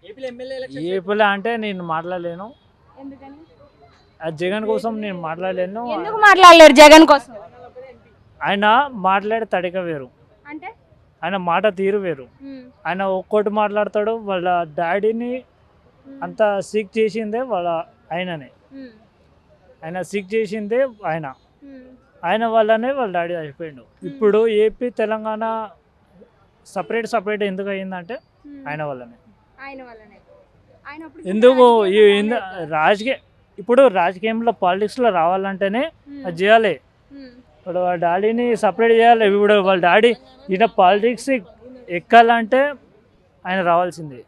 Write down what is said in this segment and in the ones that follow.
ఏపీలో అంటే నేను మాట్లాడలేను. ఎందుకని? జగన్ కోసం నేను మాట్లాడలేను. ఎందుకు మాట్లాడలేరు జగన్ కోసం? ఆయన మాట్లాడే తడిక వేరు, అంటే ఆయన మాట తీరు వేరు. ఆయన ఒక్కోటి మాట్లాడతాడు. వాళ్ళ డాడీని అంత సీక్ చేసిందే ఆయననే. ఆయన సీక్ చేసిందే ఆయన వల్లనే వాళ్ళ డాడీ అయిపోయిండు. ఇప్పుడు ఏపీ తెలంగాణ సపరేట్ ఎందుకు అయిందంటే ఆయన వల్లనే. ఎందుకు ఇప్పుడు రాజకీయంలో పాలిటిక్స్లో రావాలంటేనే అది చేయాలి. ఇప్పుడు వాళ్ళ డాడీని సపరేట్ చేయాలి. ఇప్పుడు వాళ్ళ డాడీ ఈయన పాలిటిక్స్ ఎక్కాలంటే ఆయన రావాల్సింది.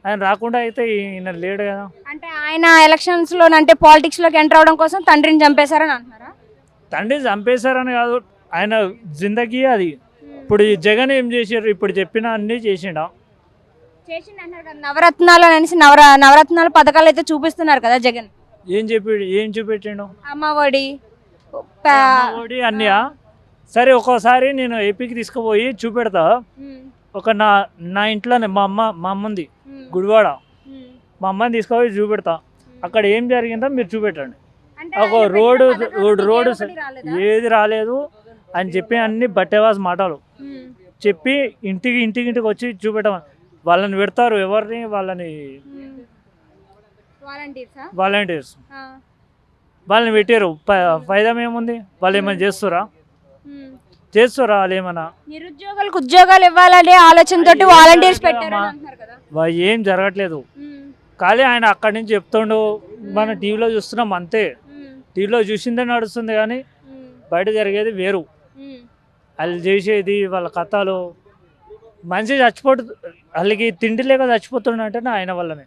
ఆయన రాకుండా అయితే ఈయన లేడు కదా. అంటే ఆయన ఎలక్షన్స్ లో అంటే పాలిటిక్స్ లోకి ఎంటర్ అవడం కోసం తండ్రిని చంపేశారని అంటున్నారా? తండ్రిని చంపేశారని కాదు, ఆయన జిందగీ అది. ఇప్పుడు ఈ జగన్ ఏం చేశారు? ఇప్పుడు చెప్పిన అన్నీ చేసిండా? అన్నారు కదా, నవరత్నాలు అనేసి నవరత్నాల పథకాలు అయితే చూపిస్తున్నారు కదా జగన్. ఏం చూపెట్టిండు? అమ్మఒడి అన్నయా. సరే, ఒక్కోసారి నేను ఏపీకి తీసుకుపోయి చూపెడతా. ఒక నా ఇంట్లోనే మా అమ్మ ఉంది గుడివాడ. మా అమ్మని తీసుకుపోయి చూపెడతా. అక్కడ ఏం జరిగిందో మీరు చూపెట్టండి. ఒక రోడ్డు ఏది రాలేదు అని చెప్పి అన్ని బట్టేవాస్ మాటలు చెప్పి ఇంటికి వచ్చి చూపెట్టమని వాళ్ళని పెడతారు. ఎవరిని? వాళ్ళని వాలంటీర్స్ వాళ్ళని పెట్టారు. ఫైదా ఏముంది? వాళ్ళు ఏమైనా చేస్తారా? వాళ్ళు ఏమన్నా నిరుద్యోగులకు ఉద్యోగాలు ఇవ్వాలనే ఆలోచనతో వాలంటీర్స్ పెట్టారు. ఏం జరగట్లేదు. కానీ ఆయన అక్కడి నుంచి చెప్తుండు. మనం టీవీలో చూస్తున్నాం అంతే. టీవీలో చూసిందే నడుస్తుంది కానీ బయట జరిగేది వేరు. వాళ్ళు చేసేది వాళ్ళ కథలు. మనిషి వాళ్ళకి తిండి లేక చచ్చిపోతుండే ఆయన వల్లనే.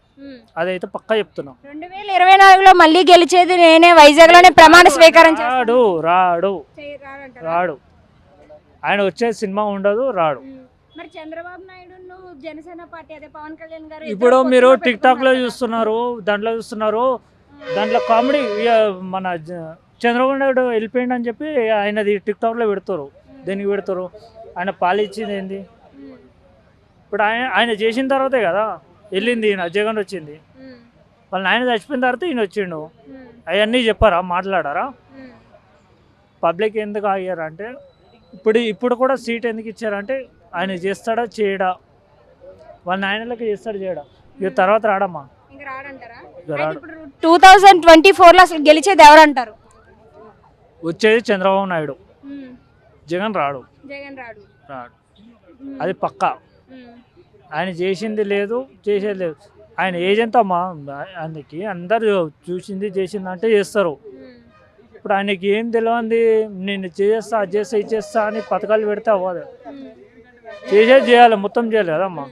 అదైతే పక్కా చెప్తున్నాం. 2024లో మళ్ళీ గెలిచేది నేనే, వైజాగ్ లోనే ప్రమాణ స్వీకారం రాడు. ఆయన వచ్చే సినిమా ఉండదు, రాడు. మరి చంద్రబాబు నాయుడు జనసేన పార్టీ అదే పవన్ కళ్యాణ్ గారు ఇప్పుడు మీరు టిక్ టాక్ లో చూస్తున్నారు, దాంట్లో కామెడీ. మన చంద్రబాబు నాయుడు వెళ్ళిపోయింది అని చెప్పి ఆయనది టిక్ టాక్ లో పెడతారు. దేనికి పెడతారు? ఆయన పాలిచ్చింది ఏంది? ఇప్పుడు ఆయన చేసిన తర్వాతే కదా వెళ్ళింది. ఈయన జగన్ వచ్చింది. వాళ్ళ ఆయన చచ్చిపోయిన తర్వాత ఈయన వచ్చిండు. అవన్నీ చెప్పారా? మాట్లాడారా? పబ్లిక్ ఎందుకు ఆగారంటే ఇప్పుడు కూడా సీట్ ఎందుకు ఇచ్చారంటే ఆయన చేస్తాడా చేయడా, వాళ్ళ ఆయనలకి చేస్తాడు చేయడా. ఇక తర్వాత రాడమ్మా. 2024లో అసలు గెలిచేది ఎవరంటారు? వచ్చేది చంద్రబాబు నాయుడు. జగన్ రాడు. అది పక్కా. ఆయన చేసింది లేదు, చేసేది లేదు. ఆయన ఏజెంట్ అమ్మా. ఆయనకి అందరు చూసింది చేసింది అంటే చేస్తారు. ఇప్పుడు ఆయనకి ఏం తెలియంది? నేను చేస్తా, అది చేస్తా, ఇది చేస్తా అని పథకాలు పెడితే అవ్వదు. చేయాలి, మొత్తం చేయాలి కదమ్మా.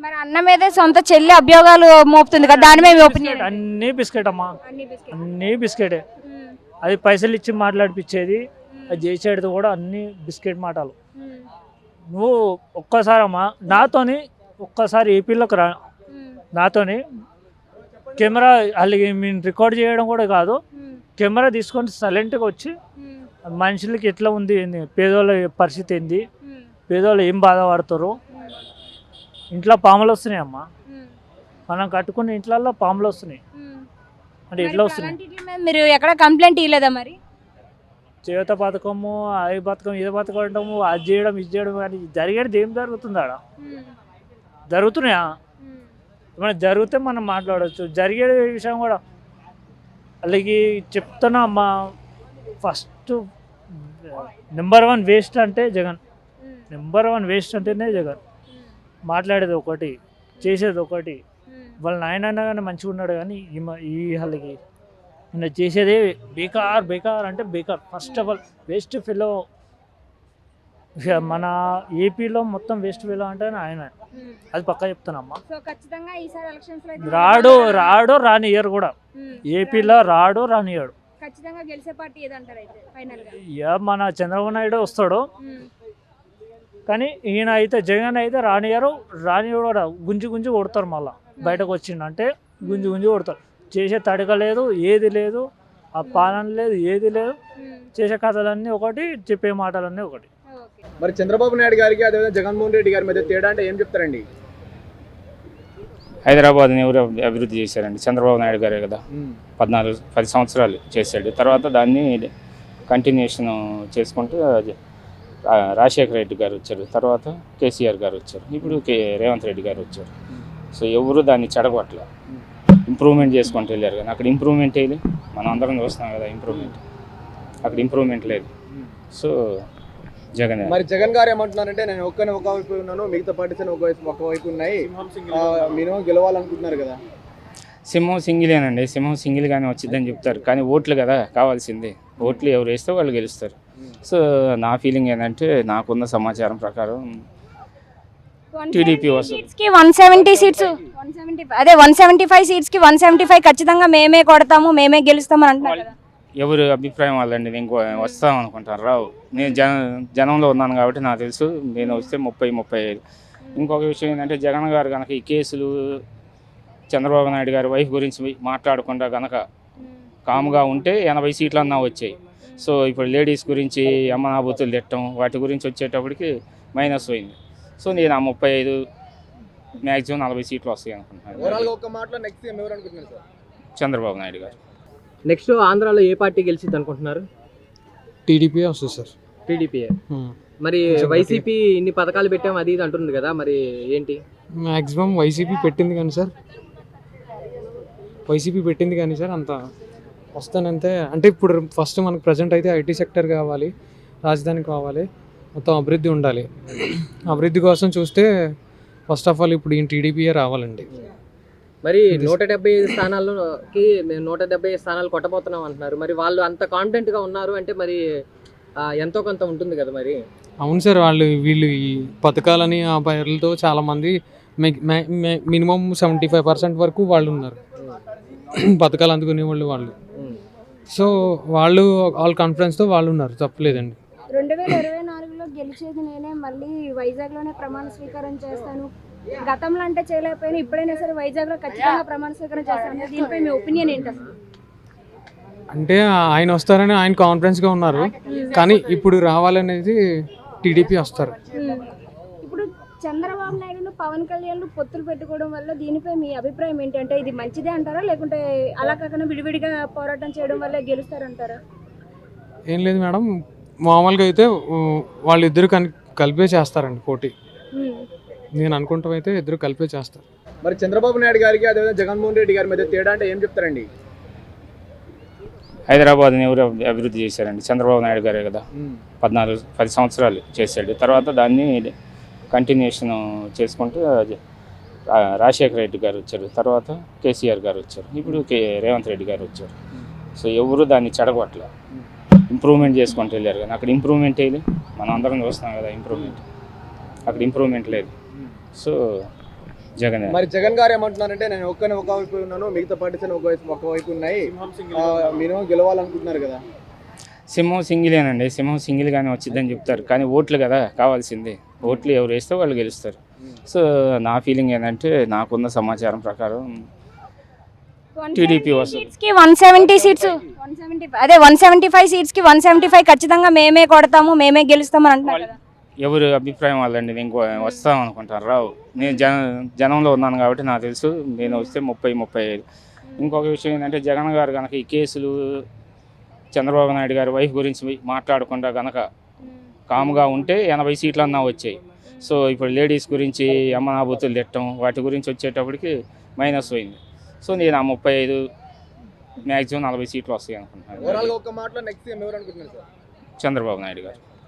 మరి అన్న మీదే సొంత చెల్లి అభియోగాలు మోపుతుంది కదా, దాని మీద ఒపీనియన్? అన్నీ బిస్కెట్ అమ్మా, అన్నీ బిస్కెటే. అది పైసలు ఇచ్చి మాట్లాడిపించేది, అది చేసేది కూడా అన్ని బిస్కెట్ మాటలు. నువ్వు ఒక్కసారమ్మా ఒక్కసారి ఏపీలోకి రా. నాతోని కెమెరా వాళ్ళకి మేము రికార్డ్ చేయడం కూడా కాదు, కెమెరా తీసుకొని సైలెంట్గా వచ్చి మనుషులకి ఎట్లా ఉంది, పేదోళ్ళ పరిస్థితి ఏంది, పేదోళ్ళు ఏం బాధపడతారు. ఇంట్లో పాములు వస్తున్నాయి అమ్మా. మనం కట్టుకున్న ఇంట్లో పాములు వస్తున్నాయి అంటే ఎట్లా వస్తున్నాయి? మీరు ఎక్కడ కంప్లైంట్ ఇవ్వలేదా? మరి చేత పథకము, అవి పథకం, ఇది పథకం అంటాము, అది చేయడం ఇది చేయడం కానీ జరిగేది ఏం జరుగుతుంది? ఆడ జరుగుతున్నాయా? ఏమైనా జరిగితే మనం మాట్లాడవచ్చు. జరిగే విషయం కూడా అలాగే చెప్తున్నా అమ్మా. ఫస్ట్ నెంబర్ 1 వేస్ట్ అంటే జగన్. నెంబర్ 1 వేస్ట్ అంటేనే జగన్. మాట్లాడేది ఒకటి, చేసేది ఒకటి. వాళ్ళ నాయన కానీ మంచిగా ఉన్నాడు కానీ ఈ వాళ్ళకి ఈయన చేసేదే బేకార్ అంటే బేకార్. First of all waste fellow. మన ఏపీలో మొత్తం వేస్ట్ ఫెలో అంటే ఆయన. అది పక్కా చెప్తానమ్మా. రాడు రానియరు కూడా. ఏపీలో రానియడు. మన చంద్రబాబు నాయుడు వస్తాడు కానీ ఈయన అయితే జగన్ అయితే రానియడు కూడా. గుంజి కొడతారు. మళ్ళీ బయటకు వచ్చిండంటే గుంజి కొడతారు. చేసే తడక లేదు, ఏది లేదు, ఆ పాలన లేదు, ఏది లేదు. చేసే కథలన్నీ ఒకటి, చెప్పే మాటలన్నీ ఒకటి. మరి చంద్రబాబు నాయుడు గారికి అదేవిధంగా జగన్మోహన్ రెడ్డి గారి మధ్య తేడా అంటే ఏం చెప్తారండి? హైదరాబాద్ని ఎవరు అభివృద్ధి చేశారండి? చంద్రబాబు నాయుడు గారే కదా. 10 సంవత్సరాలు చేశాడు. తర్వాత దాన్ని కంటిన్యూషన్ చేసుకుంటూ రాజశేఖర రెడ్డి గారు వచ్చారు, తర్వాత కేసీఆర్ గారు వచ్చారు, ఇప్పుడు రేవంత్ రెడ్డి గారు వచ్చారు. సో ఎవరు దాన్ని చెడగొట్టలే, ఇంప్రూవ్మెంట్ చేసుకుంటూ వెళ్ళారు. కానీ అక్కడ ఇంప్రూవ్మెంట్ వేయాలి, మనం అందరం చూస్తున్నాం కదా ఇంప్రూవ్మెంట్. అక్కడ ఇంప్రూవ్మెంట్ లేదు. సో మరి జగన్ గారు ఏమంటున్నారంటే నేను ఒకవైపు ఉన్నాను, మిగతా పార్టీస్ ఒకవైపు ఉన్నాయి, మీరు గెలవాలనుకుంటున్నారు కదా. సింహం సింగిలేనండి, సింహం సింగిల్గానే వచ్చిందని చెప్తారు. కానీ ఓట్లు కదా కావాల్సింది, ఓట్లు ఎవరు వేస్తే వాళ్ళు గెలుస్తారు. సో నా ఫీలింగ్ ఏంటంటే నాకున్న సమాచారం ప్రకారం టీడీపీ వస్తుంది. 170 సీట్స్ 175 అదే 175 సీట్స్కి 175 ఖచ్చితంగా మేమే కొడతాము, మేమే గెలుస్తామని అంటున్నారు కదా. ఎవరు అభిప్రాయం వాళ్ళండి. నేను వస్తాం అనుకుంటాను, రావు. నేను జనంలో ఉన్నాను కాబట్టి నాకు తెలుసు. నేను వస్తే 30-35. ఇంకొక విషయం ఏంటంటే జగన్ గారు కనుక ఈ కేసులు చంద్రబాబు నాయుడు గారి వైఫ్ గురించి మాట్లాడకుండా కనుక కామ్గా ఉంటే 80 సీట్లన్నా వచ్చాయి. సో ఇప్పుడు లేడీస్ గురించి అమ్మనాబూతులు తిట్టడం వాటి గురించి వచ్చేటప్పటికి మైనస్ పోయింది. సో నేను ఆ 35 మ్యాక్సిమం 40 సీట్లు వస్తాయి అనుకుంటున్నాను. చంద్రబాబు నాయుడు గారు. నెక్స్ట్ ఆంధ్రాలో ఏ పార్టీ గెలిచిద్ది అనుకుంటున్నారు? టీడీపీ వస్తుంది సార్. టీడీపీ. మరి వైసీపీ ఇన్ని పథకాలు పెట్టాము అది ఇది అంటుంది కదా, మరి ఏంటి? మ్యాక్సిమం వైసీపీ పెట్టింది కానీ సార్ అంత వస్తానంతే. అంటే ఇప్పుడు ఫస్ట్ మనకు ప్రజెంట్ అయితే ఐటీ సెక్టర్ కావాలి, రాజధాని కావాలి, మొత్తం అభివృద్ధి ఉండాలి. అభివృద్ధి కోసం చూస్తే ఫస్ట్ ఆఫ్ ఆల్ ఇప్పుడు ఈ టీడీపీయే రావాలండి. మరి 175 స్థానాల్లోకి మేము 175 స్థానాలు కొట్టబోతున్నాం అంటున్నారు. మరి వాళ్ళు అంత కాన్ఫిడెంట్గా ఉన్నారు అంటే మరి ఎంతో కొంత ఉంటుంది కదా మరి. అవును సార్, వీళ్ళు ఈ పథకాలని ఆ పేర్లతో చాలామంది మినిమం 75% వరకు వాళ్ళు ఉన్నారు పథకాలు అందుకునే వాళ్ళు. సో వాళ్ళు కాన్ఫిడెన్స్తో వాళ్ళు ఉన్నారు, తప్పలేదండి. 2024లో గెలిచేది నేనే, మళ్ళీ వైజాగ్లోనే ప్రమాణ స్వీకారం చేస్తాను, గతంలో అంటే చేయలేకపోయినా ఇప్పుడైనా సరే వైజాగ్లో ఖచ్చితంగా ప్రమాణ స్వీకారం చేస్తాను, దీనిపై మీ ఒపీనియన్ ఏంటి అసలు? అంటే ఆయన వస్తారని ఆయన కాన్ఫిడెన్స్గా ఉన్నారు, కానీ ఇప్పుడు రావాలనేది టీడీపీ వస్తారు. ఇప్పుడు చంద్రబాబు నాయుడు పవన్ కళ్యాణ్ పొత్తులు పెట్టుకోవడం వల్ల దీనిపై మీ అభిప్రాయం ఏంటి? అంటే ఇది మంచిదే అంటారా, లేకుంటే అలా కాకుండా విడివిడిగా పోరాటం చేయడం వల్ల గెలుస్తారంటారా? ఏం లేదు మేడం, మామూలుగా అయితే వాళ్ళిద్దరు కలిపే చేస్తారండి పోటీ. నేను అనుకుంటాం అయితే ఇద్దరు కలిపే చేస్తారు. మరి చంద్రబాబు నాయుడు గారికి అదేవిధంగా జగన్మోహన్ రెడ్డి గారి మధ్య తేడా అంటే ఏం చెప్తారండి? హైదరాబాద్ని ఎవరు అభివృద్ధి చేశారండి? చంద్రబాబు నాయుడు గారే కదా. 10 సంవత్సరాలు చేశాడు. తర్వాత దాన్ని కంటిన్యూషన్ చేసుకుంటూ రాజశేఖర రెడ్డి గారు వచ్చారు, తర్వాత కేసీఆర్ గారు వచ్చారు, ఇప్పుడు రేవంత్ రెడ్డి గారు వచ్చారు. సో ఎవరు దాన్ని చెడగొట్టలే, ఇంప్రూవ్మెంట్ చేసుకుంటూ వెళ్ళారు. కానీ అక్కడ ఇంప్రూవ్మెంట్ వేయాలి, మనం అందరం చూస్తున్నాం కదా ఇంప్రూవ్మెంట్. అక్కడ ఇంప్రూవ్మెంట్ లేదు. సో మరి జగన్ గారు ఏమంటున్నారంటే నేను ఒకవైపు ఉన్నాను, మిగతా పార్టీస్ ఒకవైపు ఉన్నాయి, మీరు గెలవాలనుకుంటున్నారు కదా. సింహం సింగిలేనండి, సింహం సింగిల్గానే వచ్చిందని చెప్తారు. కానీ ఓట్లు కదా కావాల్సింది, ఓట్లు ఎవరు వేస్తే వాళ్ళు గెలుస్తారు. సో నా ఫీలింగ్ ఏంటంటే నాకున్న సమాచారం ప్రకారం టీడీపీ వస్తుంది. 170 సీట్స్ 175 అదే 175 సీట్స్కి 175 ఖచ్చితంగా మేమే కొడతాము, మేమే గెలుస్తామని అంటున్నారు కదా. ఎవరు అభిప్రాయం వాళ్ళండి. నేను వస్తాం అనుకుంటాను, రావు. నేను జనంలో ఉన్నాను కాబట్టి నాకు తెలుసు. నేను వస్తే 30-35. ఇంకొక విషయం ఏంటంటే జగన్ గారు కనుక ఈ కేసులు చంద్రబాబు నాయుడు గారి వైఫ్ గురించి మాట్లాడకుండా కనుక కామ్గా ఉంటే 80 సీట్లన్నా వచ్చాయి. సో ఇప్పుడు లేడీస్ గురించి అమ్మనాబూతులు తిట్టడం వాటి గురించి వచ్చేటప్పటికి మైనస్ పోయింది. సో నేను ఆ 35 మ్యాక్సిమం 40 సీట్లు వస్తాయి అనుకుంటున్నాను. నెక్స్ట్ చంద్రబాబు నాయుడు గారు.